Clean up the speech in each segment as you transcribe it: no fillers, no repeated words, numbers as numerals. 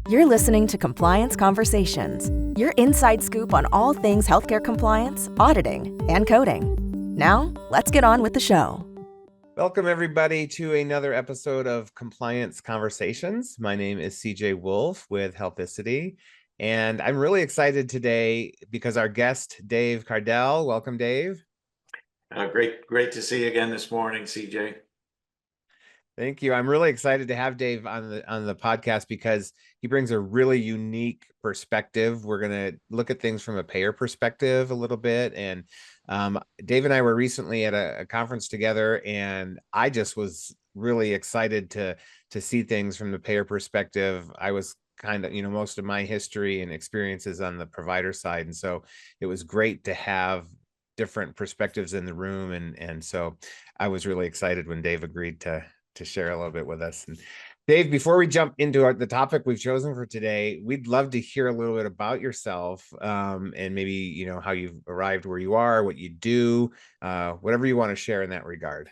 You're listening to Compliance Conversations, your inside scoop on all things healthcare compliance, auditing, and coding. Now, let's get on with the show. Welcome, everybody, to another episode of Compliance Conversations. My name is CJ Wolf with Healthicity, and I'm really excited today because our guest, Dave Cardelle. Welcome, Dave. Great to see you again this morning, CJ. Thank you. I'm really excited to have Dave on the podcast because he brings a really unique perspective. We're going to look at things from a payer perspective a little bit. And Dave and I were recently at a conference together, and I just was really excited to see things from the payer perspective. I was kind of, most of my history and experiences on the provider side. And so it was great to have different perspectives in the room. And so I was really excited when Dave agreed to share a little bit with us. And Dave, before we jump into the topic we've chosen for today, we'd love to hear a little bit about yourself, and maybe, how you've arrived where you are, what you do, whatever you want to share in that regard.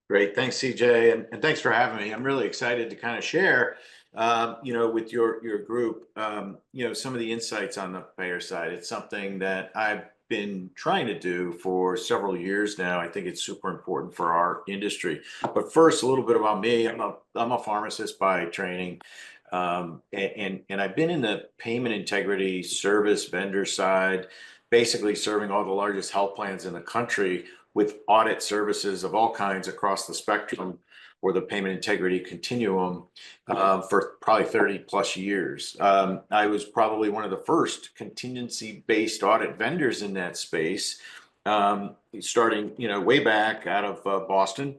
Great. Thanks, CJ. And thanks for having me. I'm really excited to kind of share, with your group, some of the insights on the payer side. It's something that I've been trying to do for several years now. I think it's super important for our industry. But first, a little bit about me. I'm a pharmacist by training, and I've been in the payment integrity service vendor side, basically serving all the largest health plans in the country with audit services of all kinds across the spectrum or the payment integrity continuum for probably 30 plus years. I was probably one of the first contingency-based audit vendors in that space, starting way back out of Boston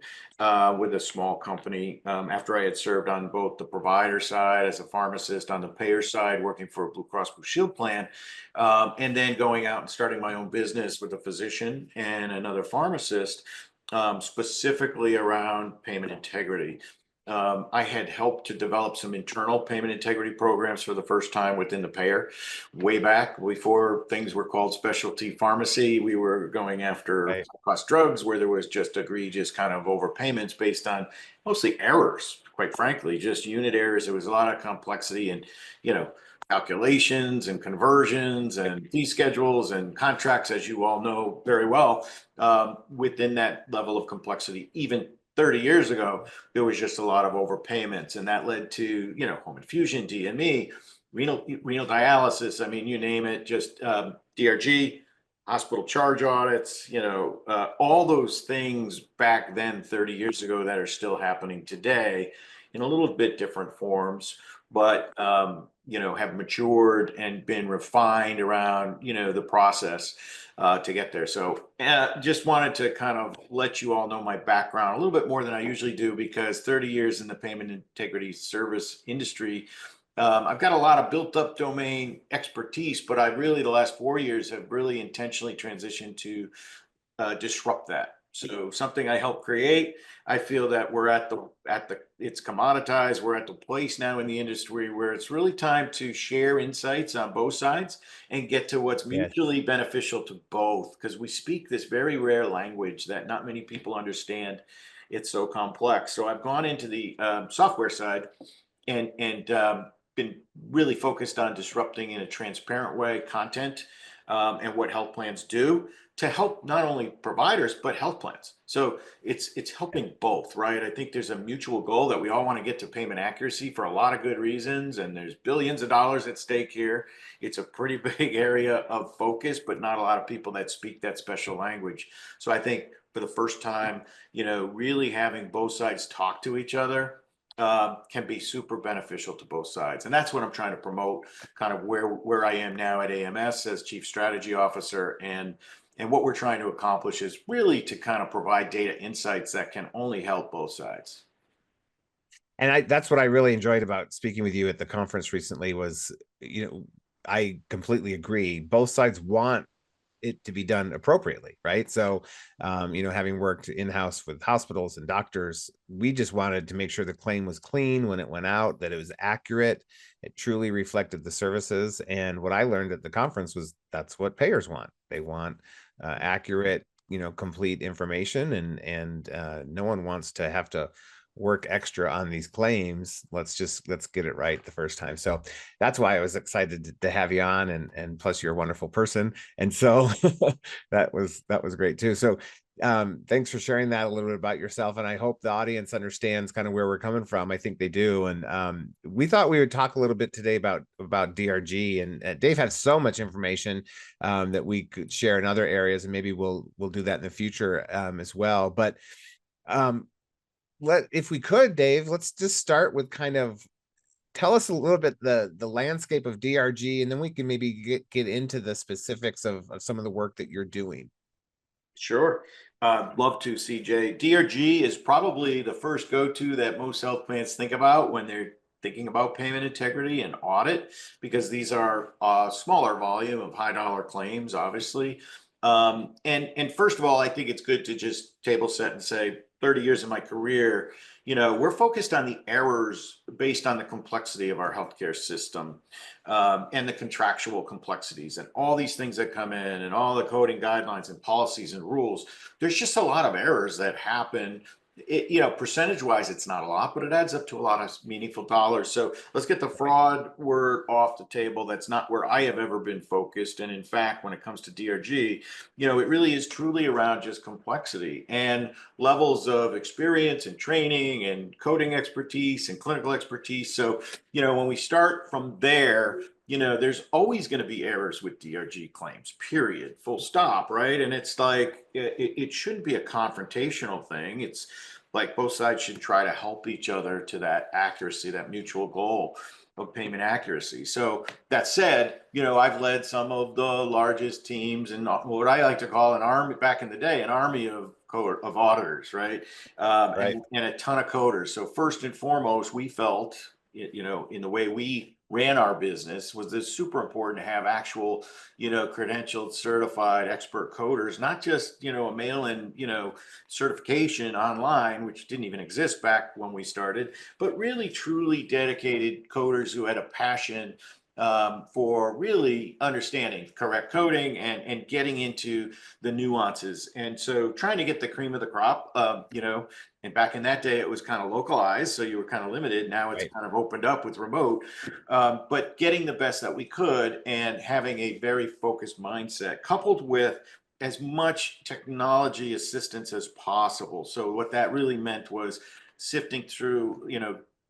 with a small company after I had served on both the provider side as a pharmacist, on the payer side working for a Blue Cross Blue Shield plan, and then going out and starting my own business with a physician and another pharmacist, specifically around payment integrity. I had helped to develop some internal payment integrity programs for the first time within the payer. Way back before things were called specialty pharmacy, we were going after cost drugs where there was just egregious kind of overpayments based on mostly errors, quite frankly, just unit errors. There was a lot of complexity and, calculations and conversions and fee schedules and contracts, as you all know very well, within that level of complexity. Even 30 years ago, there was just a lot of overpayments, and that led to, home infusion, DME, renal dialysis. I mean, you name it, just DRG, hospital charge audits, all those things back then 30 years ago that are still happening today in a little bit different forms, but have matured and been refined around, the process to get there. So just wanted to kind of let you all know my background a little bit more than I usually do, because 30 years in the payment integrity service industry, I've got a lot of built up domain expertise, but I really, the last 4 years have really intentionally transitioned to disrupt that. So something I helped create. I feel that we're at the it's commoditized. We're at the place now in the industry where it's really time to share insights on both sides and get to what's mutually beneficial to both, because we speak this very rare language that not many people understand. It's so complex. So I've gone into the software side and been really focused on disrupting in a transparent way content and what health plans do to help not only providers, but health plans. So it's helping both, right? I think there's a mutual goal that we all want to get to payment accuracy for a lot of good reasons, and there's billions of dollars at stake here. It's a pretty big area of focus, but not a lot of people that speak that special language. So I think for the first time, really having both sides talk to each other can be super beneficial to both sides. And that's what I'm trying to promote, kind of where I am now at AMS as Chief Strategy Officer. And what we're trying to accomplish is really to kind of provide data insights that can only help both sides. And that's what I really enjoyed about speaking with you at the conference recently was, I completely agree. Both sides want it to be done appropriately, right? So, having worked in-house with hospitals and doctors, we just wanted to make sure the claim was clean when it went out, that it was accurate, it truly reflected the services. And what I learned at the conference was that's what payers want. They want accurate, complete information, and no one wants to have to work extra on these claims. Let's get it right the first time. So that's why I was excited to have you on, and plus you're a wonderful person. And so that was great too. So thanks for sharing that a little bit about yourself. And I hope the audience understands kind of where we're coming from. I think they do. And we thought we would talk a little bit today about DRG, and Dave has so much information that we could share in other areas, and maybe we'll do that in the future as well. But if we could, Dave, let's just start with kind of tell us a little bit the landscape of DRG, and then we can maybe get into the specifics of some of the work that you're doing. Sure. Love to, CJ. DRG is probably the first go-to that most health plans think about when they're thinking about payment integrity and audit, because these are a smaller volume of high dollar claims, obviously. And first of all, I think it's good to just table set and say 30 years of my career, we're focused on the errors based on the complexity of our healthcare system, and the contractual complexities and all these things that come in and all the coding guidelines and policies and rules. There's just a lot of errors that happen. Percentage wise, it's not a lot, but it adds up to a lot of meaningful dollars. So let's get the fraud word off the table. That's not where I have ever been focused. And in fact, when it comes to DRG, it really is truly around just complexity and levels of experience and training and coding expertise and clinical expertise. So, when we start from there, there's always going to be errors with DRG claims, period, full stop, right? And it's like, it shouldn't be a confrontational thing. It's like both sides should try to help each other to that accuracy, that mutual goal of payment accuracy. So that said, I've led some of the largest teams in what I like to call an army back in the day, an army of auditors, right? Right. And a ton of coders. So first and foremost, we felt, in the way we ran our business, was this super important to have actual, credentialed, certified expert coders, not just, a mail-in, certification online, which didn't even exist back when we started, but really truly dedicated coders who had a passion for really understanding correct coding and getting into the nuances. And so trying to get the cream of the crop, and back in that day, it was kind of localized, so you were kind of limited. Now it's kind of opened up with remote, but getting the best that we could and having a very focused mindset coupled with as much technology assistance as possible. So what that really meant was sifting through,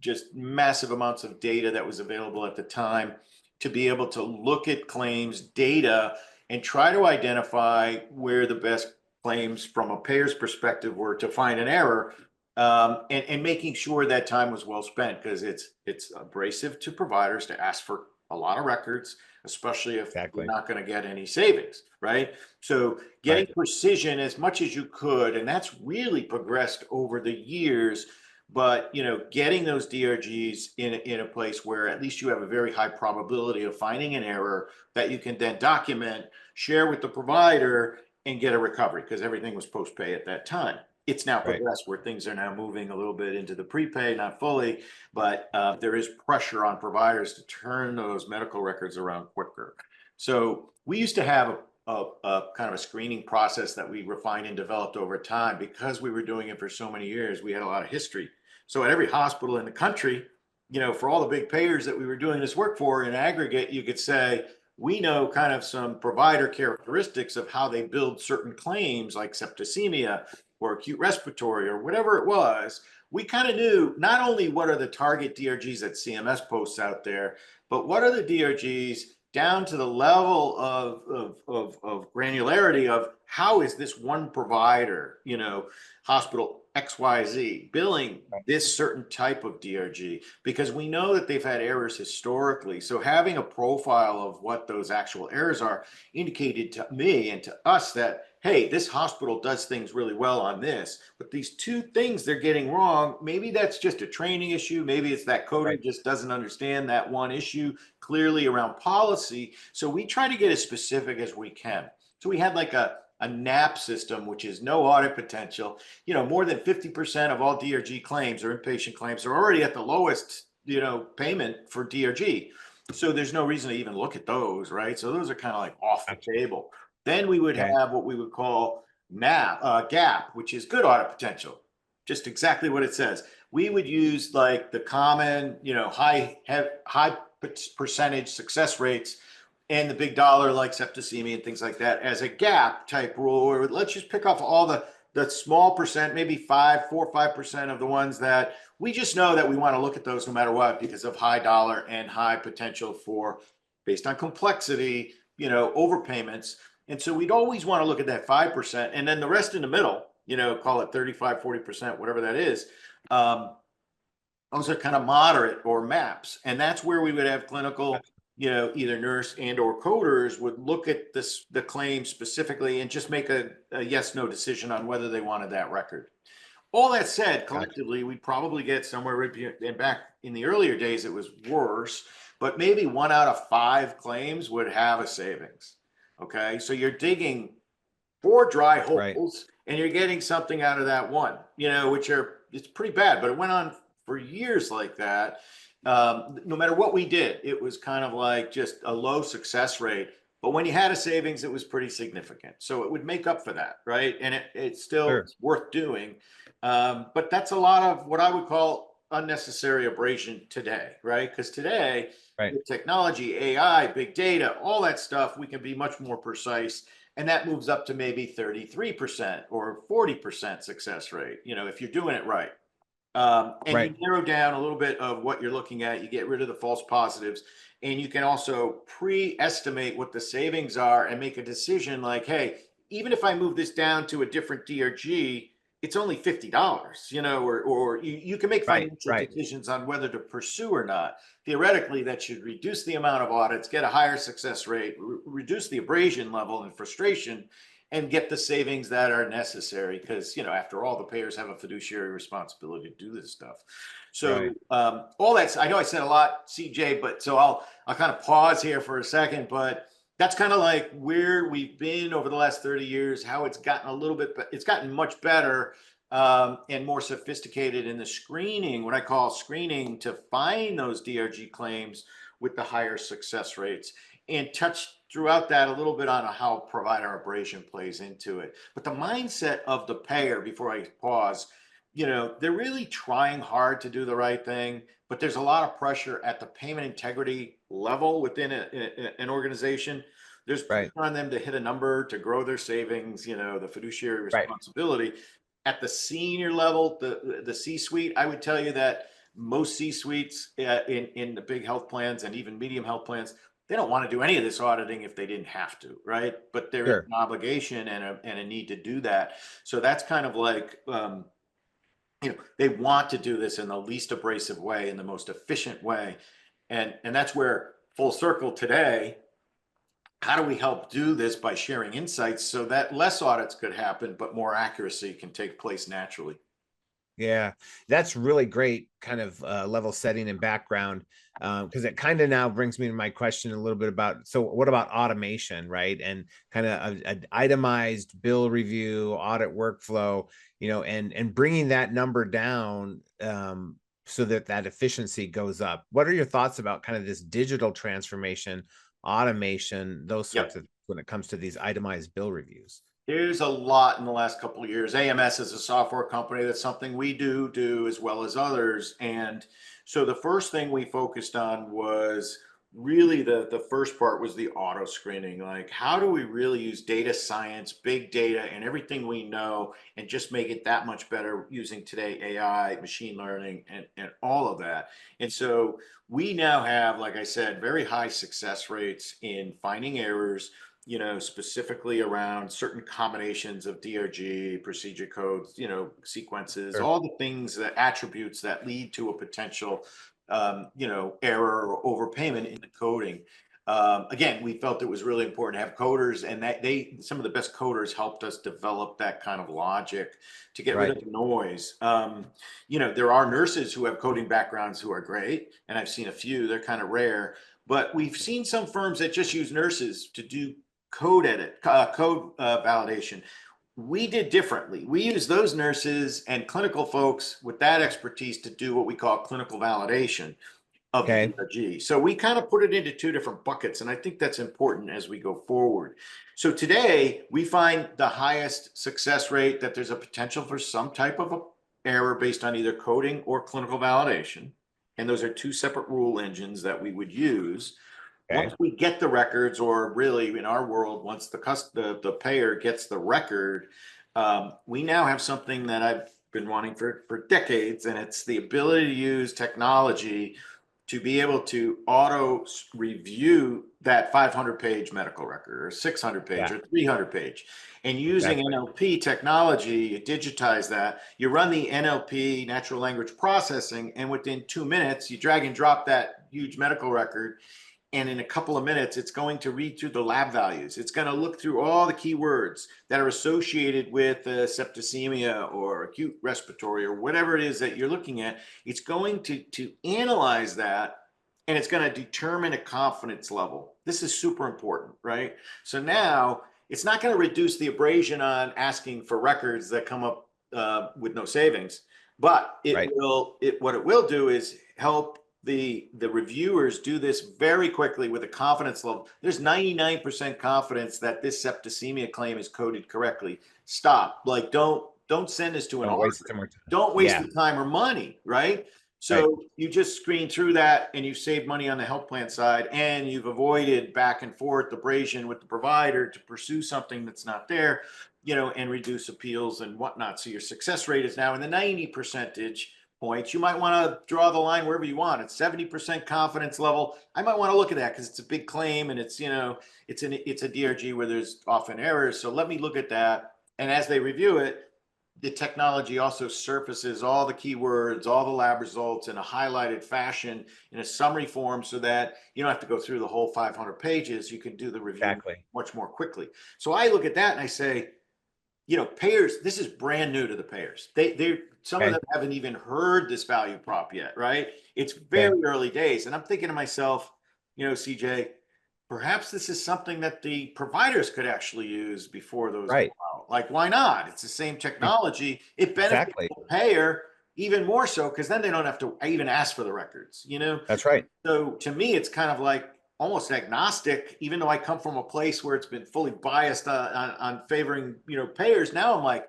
just massive amounts of data that was available at the time to be able to look at claims data and try to identify where the best claims from a payer's perspective were to find an error, and making sure that time was well spent, because it's abrasive to providers to ask for a lot of records, especially if Exactly. you're not going to get any savings, right? So getting precision as much as you could, and that's really progressed over the years. But getting those DRGs in a place where at least you have a very high probability of finding an error that you can then document, share with the provider, and get a recovery, because everything was post-pay at that time. It's now progressed where things are now moving a little bit into the prepay, not fully, but there is pressure on providers to turn those medical records around quicker. So we used to have a kind of a screening process that we refined and developed over time. Because we were doing it for so many years, we had a lot of history. So at every hospital in the country, for all the big payers that we were doing this work for, in aggregate, you could say, we know kind of some provider characteristics of how they build certain claims like septicemia or acute respiratory or whatever it was. We kind of knew not only what are the target DRGs that CMS posts out there, but what are the DRGs down to the level of granularity of how is this one provider, hospital XYZ, billing this certain type of DRG, because we know that they've had errors historically. So having a profile of what those actual errors are indicated to me and to us that, hey, this hospital does things really well on this, but these two things they're getting wrong, maybe that's just a training issue. Maybe it's that coder just doesn't understand that one issue clearly around policy. So we try to get as specific as we can. So we had like a NAP system, which is no audit potential. More than 50% of all DRG claims or inpatient claims are already at the lowest, payment for DRG. So there's no reason to even look at those, right? So those are kind of like off the table. Then we would have what we would call GAP, which is good audit potential. Just exactly what it says. we would use like the common, high percentage success rates and the big dollar like septicemia and things like that as a gap type rule, or let's just pick off all the small percent, maybe 4 or 5% of the ones that we just know that we want to look at those no matter what because of high dollar and high potential for, based on complexity, overpayments. And so we'd always want to look at that 5%, and then the rest in the middle, call it 35, 40%, whatever that is. Those are kind of moderate or maps. And that's where we would have clinical, either nurse and or coders would look at the claim specifically and just make a yes, no decision on whether they wanted that record. All that said, collectively, we'd probably get somewhere, and back in the earlier days, it was worse, but maybe 1 out of 5 claims would have a savings. Okay. So you're digging 4 dry holes and you're getting something out of that one, it's pretty bad, but it went on for years like that. No matter what we did, it was kind of like just a low success rate. But when you had a savings, it was pretty significant. So it would make up for that, right? And it's still worth doing. But that's a lot of what I would call unnecessary abrasion today, right? Because today, with technology, AI, big data, all that stuff, we can be much more precise. And that moves up to maybe 33% or 40% success rate, if you're doing it right. You narrow down a little bit of what you're looking at, you get rid of the false positives, and you can also pre-estimate what the savings are and make a decision like, hey, even if I move this down to a different DRG, it's only $50, or you can make financial decisions on whether to pursue or not. Theoretically, that should reduce the amount of audits, get a higher success rate, reduce the abrasion level and frustration, and get the savings that are necessary. Because, after all, the payers have a fiduciary responsibility to do this stuff. So all that's, I know I said a lot, CJ, but so I'll kind of pause here for a second, but that's kind of like where we've been over the last 30 years, how it's gotten a little bit, it's gotten much better and more sophisticated in the screening, what I call screening, to find those DRG claims with the higher success rates, and touch throughout that a little bit on how provider abrasion plays into it. But the mindset of the payer, before I pause, they're really trying hard to do the right thing, but there's a lot of pressure at the payment integrity level within an organization. There's pressure on them to hit a number, to grow their savings, the fiduciary responsibility. At the senior level, the C-suite, I would tell you that most C-suites in the big health plans and even medium health plans, they don't want to do any of this auditing if they didn't have to, right? But there is an obligation and a need to do that. So that's kind of like, they want to do this in the least abrasive way, in the most efficient way. And that's where, full circle today, how do we help do this by sharing insights so that less audits could happen, but more accuracy can take place naturally? Yeah, that's really great kind of level setting and background, because it kind of now brings me to my question a little bit about, so what about automation, right? And kind of an itemized bill review, audit workflow, and bringing that number down so that efficiency goes up. What are your thoughts about kind of this digital transformation, automation, those sorts of, when it comes to these itemized bill reviews? There's a lot in the last couple of years. AMS is a software company. That's something we do as well as others. And so the first thing we focused on was really the first part was the auto screening. Like, how do we really use data science, big data, and everything we know, and just make it that much better using today AI, machine learning, and all of that. And so we now have, like I said, very high success rates in finding errors, specifically around certain combinations of DRG, procedure codes, sequences, all the things, that attributes that lead to a potential, error or overpayment in the coding. Again, we felt it was really important to have coders, and that some of the best coders helped us develop that kind of logic to get rid of the noise. There are nurses who have coding backgrounds who are great, and I've seen a few, they're kind of rare, but we've seen some firms that just use nurses to do code validation. We did differently. We use those nurses and clinical folks with that expertise to do what we call clinical validation of DRG. So we kind of put it into 2 different buckets, and I think that's important as we go forward. So today we find the highest success rate that there's a potential for some type of error based on either coding or clinical validation. And those are two separate rule engines that we would use. Okay. Once we get the records, or really in our world, once the payer gets the record, we now have something that I've been wanting for decades, and it's the ability to use technology to be able to auto review that 500-page medical record or 600-page or 300-page. And using NLP technology, you digitize that, you run the NLP, natural language processing, and within 2 minutes, you drag and drop that huge medical record. And in a couple of minutes, it's going to read through the lab values. It's going to look through all the keywords that are associated with septicemia or acute respiratory or whatever it is that you're looking at. It's going to analyze that, and it's going to determine a confidence level. This is super important, right? So now it's not going to reduce the abrasion on asking for records that come up with no savings, but what it will do is help the reviewers do this very quickly with a confidence level. There's 99% confidence that this septicemia claim is coded correctly. Stop. Like, don't send this to an auditor. Don't waste the time or money, right? So you just screen through that, and you've saved money on the health plan side, and you've avoided back and forth abrasion with the provider to pursue something that's not there, and reduce appeals and whatnot. So your success rate is now in the 90 percentage points. You might want to draw the line wherever you want. It's 70% confidence level. I might want to look at that because it's a big claim, and it's it's a DRG where there's often errors. So let me look at that. And as they review it, the technology also surfaces all the keywords, all the lab results in a highlighted fashion in a summary form, so that you don't have to go through the whole 500 pages. You can do the review much more quickly. So I look at that and I say, payers, this is brand new to the payers. Some of them haven't even heard this value prop yet, right? It's very early days. And I'm thinking to myself, CJ, perhaps this is something that the providers could actually use before those go out. Like, why not? It's the same technology. It benefits the payer even more so, because then they don't have to even ask for the records, That's right. So to me, it's kind of like almost agnostic, even though I come from a place where it's been fully biased on favoring, payers. Now I'm like,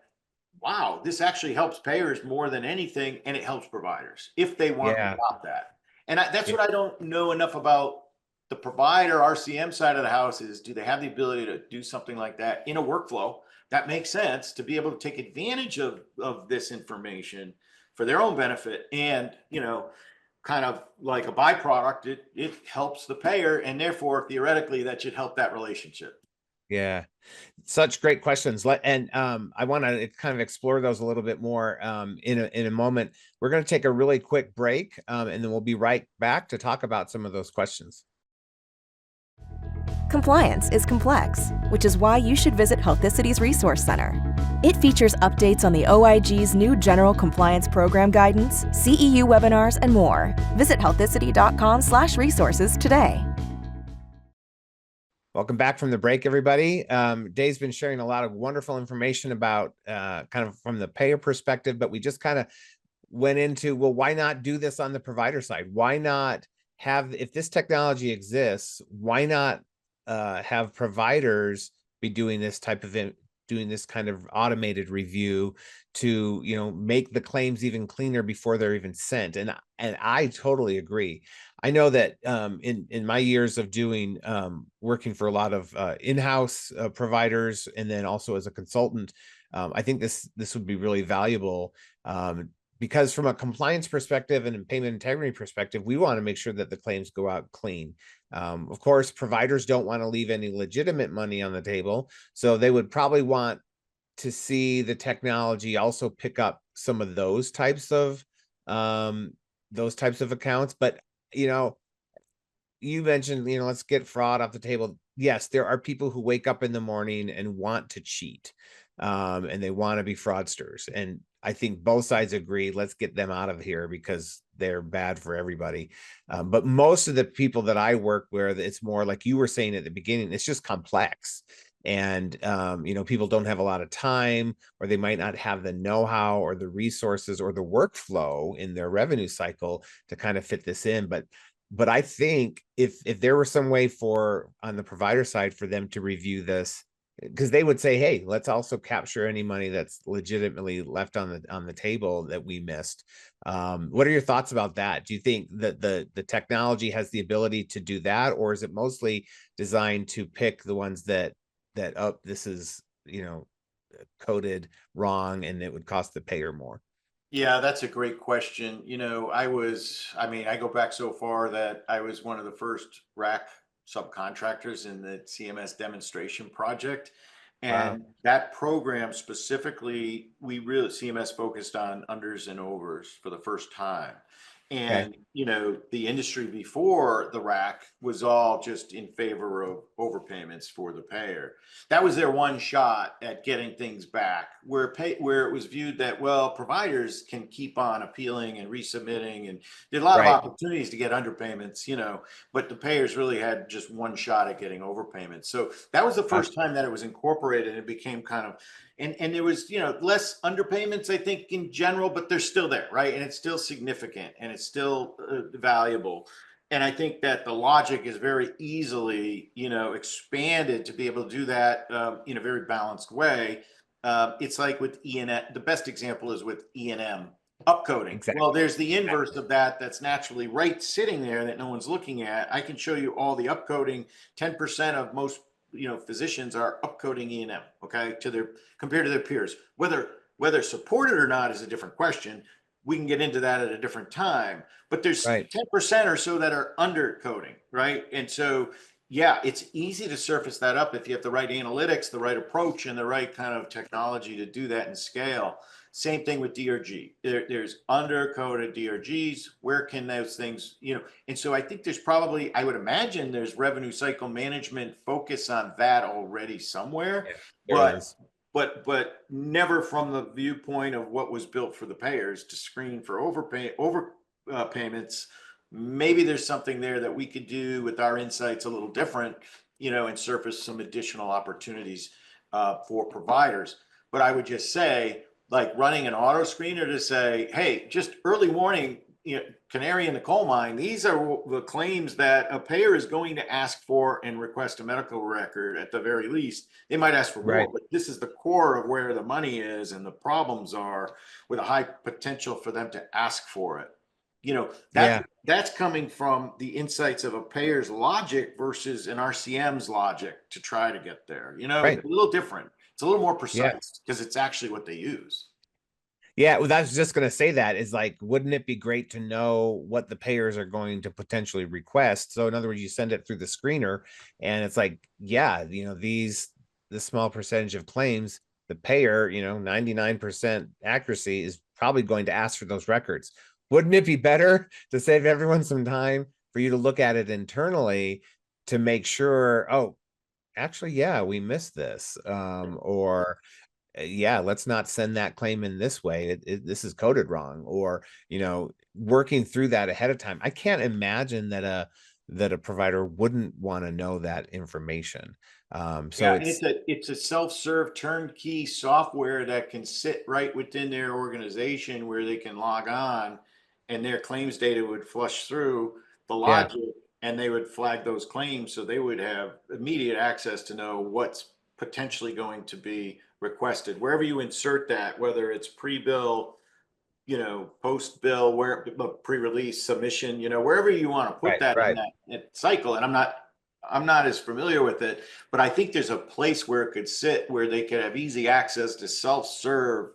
wow, this actually helps payers more than anything, and it helps providers if they want to adopt that. And that's what I don't know enough about the provider RCM side of the house is, do they have the ability to do something like that in a workflow that makes sense to be able to take advantage of this information for their own benefit, and, kind of like a byproduct, it helps the payer, and therefore theoretically that should help that relationship. Yeah, such great questions. And I want to kind of explore those a little bit more in a moment. We're going to take a really quick break, and then we'll be right back to talk about some of those questions. Compliance is complex, which is why you should visit Healthicity's Resource Center. It features updates on the OIG's new General Compliance Program guidance, CEU webinars, and more. Visit healthicity.com/resources today. Welcome back from the break, everybody. Dave's been sharing a lot of wonderful information about kind of from the payer perspective, but we just kind of went into, well, why not do this on the provider side? Why not have, if this technology exists, why not have providers be doing this type of doing this kind of automated review to make the claims even cleaner before they're even sent? And I totally agree. I know that in my years of doing working for a lot of in-house providers, and then also as a consultant, I think this would be really valuable, because from a compliance perspective and a payment integrity perspective, we want to make sure that the claims go out clean. Of course, providers don't want to leave any legitimate money on the table, so they would probably want to see the technology also pick up some of those types of accounts. But you mentioned, let's get fraud off the table. Yes, there are people who wake up in the morning and want to cheat, and they want to be fraudsters. And I think both sides agree, let's get them out of here because they're bad for everybody. But most of the people that I work with, it's more like you were saying at the beginning, it's just complex. And, people don't have a lot of time, or they might not have the know-how or the resources or the workflow in their revenue cycle to kind of fit this in. But I think if there were some way on the provider side for them to review this because they would say, hey, let's also capture any money that's legitimately left on the table that we missed. What are your thoughts about that? Do you think that the technology has the ability to do that, or is it mostly designed to pick the ones that oh, this is, you know, coded wrong and it would cost the payer more? Yeah, that's a great question. You know, I mean, I go back so far that I was one of the first rack subcontractors in the CMS demonstration project. Wow. And that program specifically, CMS focused on unders and overs for the first time. Okay. And, you know, the industry before the rack was all just in favor of overpayments for the payer. That was their one shot at getting things back, where it was viewed that, well, providers can keep on appealing and resubmitting, and there's a lot of Right. opportunities to get underpayments, you know, but the payers really had just one shot at getting overpayments. So that was the first time that it was incorporated, and it became kind of, and there was, you know, less underpayments, I think, in general, but they're still there, right? And it's still significant, and it's still valuable. And I think that the logic is very easily, you know, expanded to be able to do that in a very balanced way. It's like with E&M, the best example is with E&M upcoding. Exactly. Well, there's the inverse of that that's naturally right sitting there that no one's looking at. I can show you all the upcoding. 10% of most, you know, physicians are upcoding E&M, okay, to their, compared to their peers. Whether supported or not is a different question. We can get into that at a different time, but there's Right. 10% or so that are undercoding, right? And so, yeah, it's easy to surface that up if you have the right analytics, the right approach, and the right kind of technology to do that and scale. Same thing with DRG. There's undercoded DRGs. Where can those things, you know? And so I think there's probably, I would imagine there's revenue cycle management focus on that already somewhere. Yeah, there But is. but never from the viewpoint of what was built for the payers to screen for payments. Maybe there's something there that we could do with our insights a little different, you know, and surface some additional opportunities for providers. But I would just say, like running an auto screener to say, hey, just early warning, you know, canary in the coal mine. These are the claims that a payer is going to ask for and request a medical record at the very least. They might ask for more, Right. but this is the core of where the money is and the problems are, with a high potential for them to ask for it. You know, Yeah. that's coming from the insights of a payer's logic versus an RCM's logic to try to get there. You know, Right. it's a little different. It's a little more Yeah. precise because it's actually what they use. Yeah, well, I was just going to say that is like, wouldn't it be great to know what the payers are going to potentially request? So in other words, you send it through the screener and it's like, yeah, you know, this small percentage of claims, the payer, you know, 99% accuracy is probably going to ask for those records. Wouldn't it be better to save everyone some time for you to look at it internally to make sure, oh, actually, yeah, we missed this, or yeah, let's not send that claim in this way. This is coded wrong, or, you know, working through that ahead of time. I can't imagine that a provider wouldn't want to know that information. So Yeah, and it's it's a self-serve turnkey software that can sit right within their organization where they can log on, and their claims data would flush through the yeah, logic, and they would flag those claims, so they would have immediate access to know what's potentially going to be requested. Wherever you insert that, whether it's pre-bill, you know, post-bill, where pre-release submission, you know, wherever you want to put right, that in right, that cycle. And I'm not as familiar with it, but I think there's a place where it could sit where they could have easy access to self-serve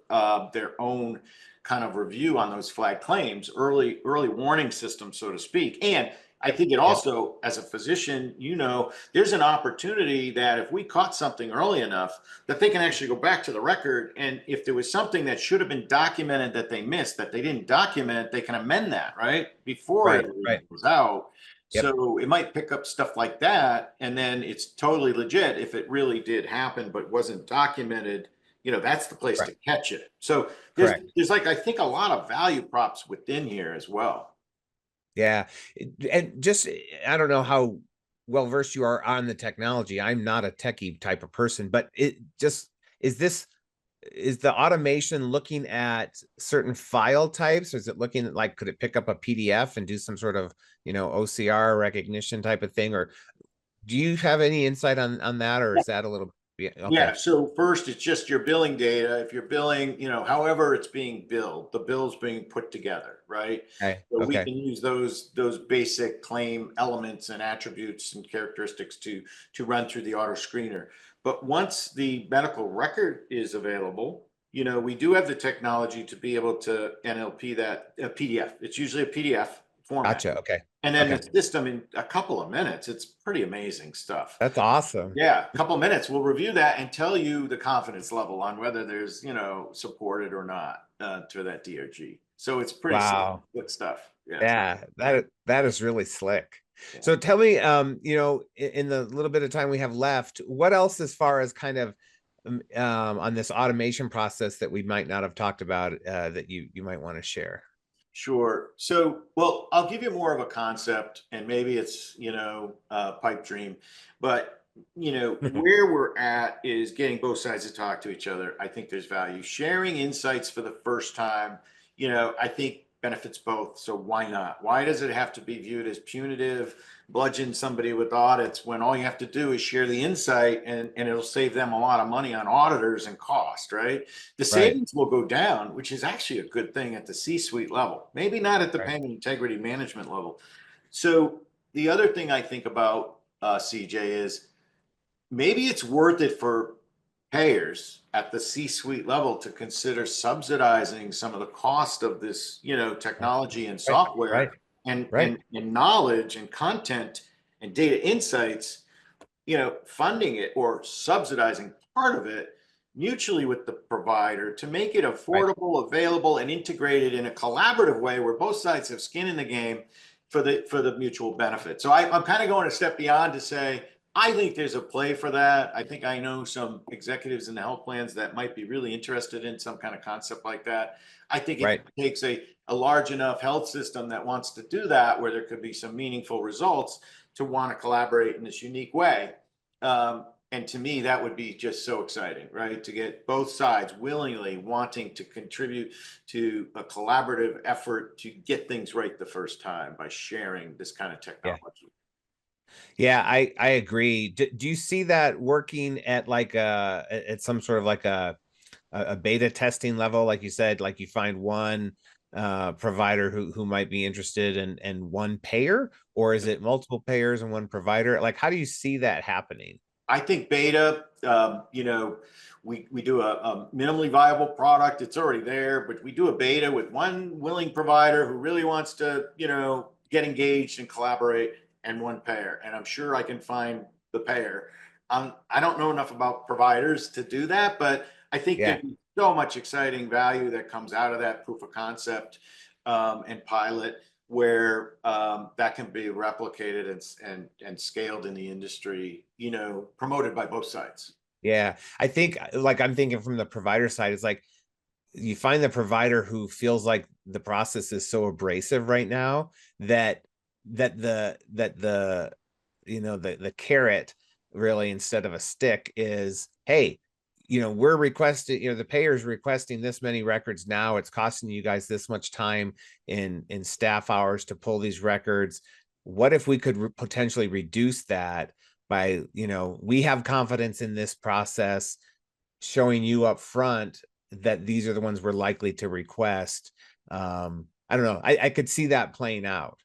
their own kind of review on those flag claims, early warning system, so to speak. And I think it yep, also, as a physician, you know, there's an opportunity that if we caught something early enough, that they can actually go back to the record. And if there was something that should have been documented that they missed, that they didn't document, they can amend that, right? Before right, it right, goes out. yep, So it might pick up stuff like that. And then it's totally legit if it really did happen, but wasn't documented. You know, that's the place right, to catch it. So correct. there's like, I think, a lot of value props within here as well. Yeah. And just, I don't know how well versed you are on the technology. I'm not a techie type of person, but it just, is the automation looking at certain file types, or is it looking at, like, could it pick up a PDF and do some sort of, you know, OCR recognition type of thing? Or do you have any insight on that, or is that a little Yeah. Yeah, Okay. so first it's just your billing data. If you're billing, however it's being billed, the bill's being put together, right? Okay. So we Okay. can use those basic claim elements and attributes and characteristics to run through the auto screener. But once the medical record is available, we do have the technology to be able to NLP that a PDF. It's usually a PDF format. Gotcha. Okay. And then Okay. the system in a couple of minutes, it's pretty amazing stuff. That's awesome. Yeah, a couple of minutes. We'll review that and tell you the confidence level on whether there's, supported or not to that DRG. So it's pretty slick, Wow. good stuff. Yeah. Yeah, that is really slick. Yeah. So tell me, in the little bit of time we have left, what else as far as kind of on this automation process that we might not have talked about that you might want to share? Sure. So, well, I'll give you more of a concept and maybe it's, a pipe dream, but where we're at is getting both sides to talk to each other. I think there's value. Sharing insights for the first time, I think benefits both. So why not? Why does it have to be viewed as punitive, bludgeon somebody with audits when all you have to do is share the insight and it'll save them a lot of money on auditors and cost, right? The Right. savings will go down, which is actually a good thing at the C-suite level, maybe not at the Right. payment integrity management level. So the other thing I think about, CJ, is maybe it's worth it for payers at the C-suite level to consider subsidizing some of the cost of this, technology and Right. Right. software and, Right. and knowledge and content and data insights, funding it or subsidizing part of it mutually with the provider to make it Right. affordable, available, and integrated in a collaborative way where both sides have skin in the game for the mutual benefit. So I'm kind of going a step beyond to say, I think there's a play for that. I think I know some executives in the health plans that might be really interested in some kind of concept like that. I think it Right. takes a large enough health system that wants to do that, where there could be some meaningful results, to want to collaborate in this unique way. And to me, that would be just so exciting, right? To get both sides willingly wanting to contribute to a collaborative effort to get things right the first time by sharing this kind of Yeah. technology. Yeah, I agree. Do you see that working at like at some sort of like a beta testing level, like you said, like you find one provider who might be interested and one payer, or is it multiple payers and one provider? Like, how do you see that happening? I think beta, we do a minimally viable product. It's already there, but we do a beta with one willing provider who really wants to, get engaged and collaborate, and one payer. And I'm sure I can find the payer. I don't know enough about providers to do that, but I think Yeah. there's so much exciting value that comes out of that proof of concept and pilot, where that can be replicated and scaled in the industry, promoted by both sides. Yeah. I think like I'm thinking from the provider side, it's like you find the provider who feels like the process is so abrasive right now that the the carrot really instead of a stick is, hey, we're requesting, the payer's requesting this many records now, it's costing you guys this much time in staff hours to pull these records. What if we could potentially reduce that by, we have confidence in this process, showing you up front that these are the ones we're likely to request. I don't know. I could see that playing out.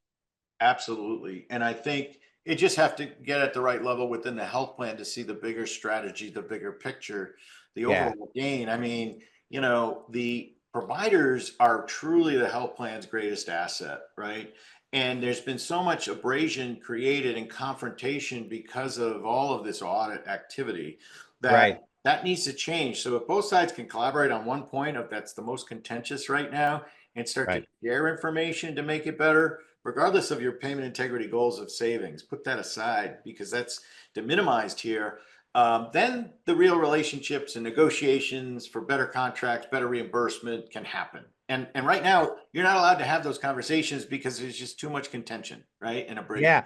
Absolutely. And I think it just have to get at the right level within the health plan to see the bigger strategy, the bigger picture, the Yeah. overall gain. I mean, the providers are truly the health plan's greatest asset, right? And there's been so much abrasion created and confrontation because of all of this audit activity Right. that needs to change. So if both sides can collaborate on one point of that's the most contentious right now and start to Right. share information to make it better, regardless of your payment integrity goals of savings, put that aside because that's minimized here. Then the real relationships and negotiations for better contracts, better reimbursement can happen. And right now, you're not allowed to have those conversations because there's just too much contention, right? And abrasion. Yeah.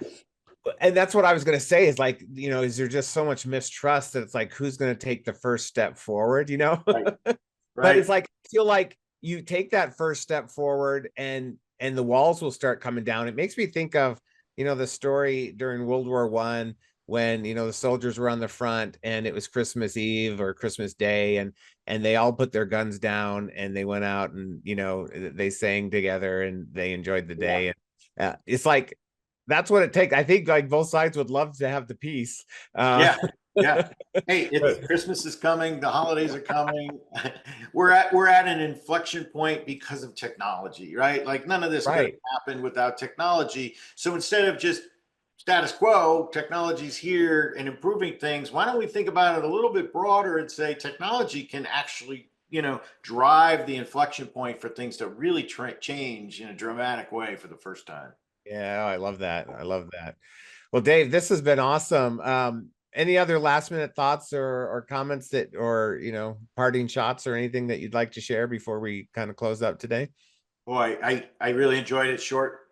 And that's what I was going to say is like, is there just so much mistrust that it's like, who's going to take the first step forward, Right. But Right. it's like, I feel like you take that first step forward and the walls will start coming down. It makes me think of, the story during World War I when, you know, the soldiers were on the front and it was Christmas Eve or Christmas Day, and they all put their guns down and they went out and, you know, they sang together and they enjoyed the Yeah. day. And it's like, that's what it takes. I think like both sides would love to have the peace. Yeah. Yeah. Hey, Christmas is coming. The holidays are coming. We're at an inflection point because of technology, right? Like none of this could have Right. happened without technology. So instead of just status quo, technology's here and improving things. Why don't we think about it a little bit broader and say technology can actually, you know, drive the inflection point for things to really change in a dramatic way for the first time. Yeah, I love that. I love that. Well, Dave, this has been awesome. Any other last minute thoughts or comments that, or, you know, parting shots or anything that you'd like to share before we kind of close out today? Boy, I really enjoyed it. Short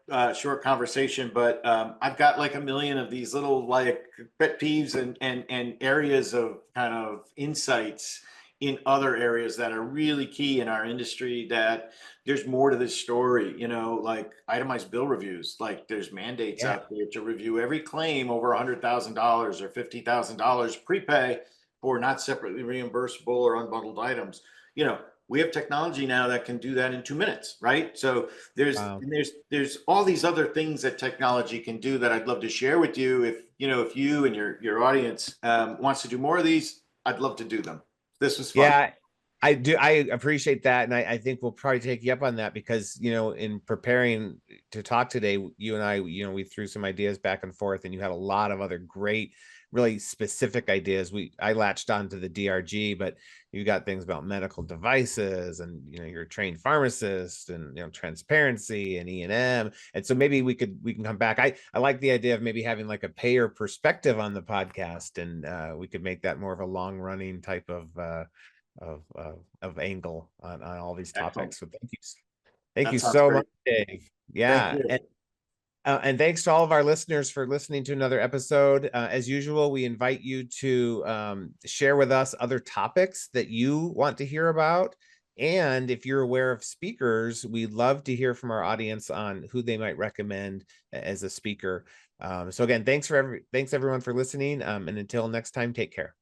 conversation, but I've got like a million of these little like pet peeves and areas of kind of insights in other areas that are really key in our industry. That there's more to this story, you know, like itemized bill reviews. Like there's mandates Yeah. out there to review every claim over $100,000 or $50,000 prepay for not separately reimbursable or unbundled items. You know, we have technology now that can do that in 2 minutes, right? So Wow. there's all these other things that technology can do that I'd love to share with you. If you and your audience wants to do more of these, I'd love to do them. This was fun. Yeah, I do. I appreciate that. And I think we'll probably take you up on that because, you know, in preparing to talk today, you and I, you know, we threw some ideas back and forth and you had a lot of other great, really specific ideas. I latched on to the DRG, but you got things about medical devices and, you know, you're a trained pharmacist and, you know, transparency and E&M. And so maybe we can come back. I like the idea of maybe having like a payer perspective on the podcast, and we could make that more of a long running type of angle on all these Excellent. topics. So thank That you sounds so great. much, Dave. Thank Yeah, you. and thanks to all of our listeners for listening to another episode. As usual, we invite you to share with us other topics that you want to hear about. And if you're aware of speakers, we'd love to hear from our audience on who they might recommend as a speaker. So again, thanks everyone for listening. And until next time, take care.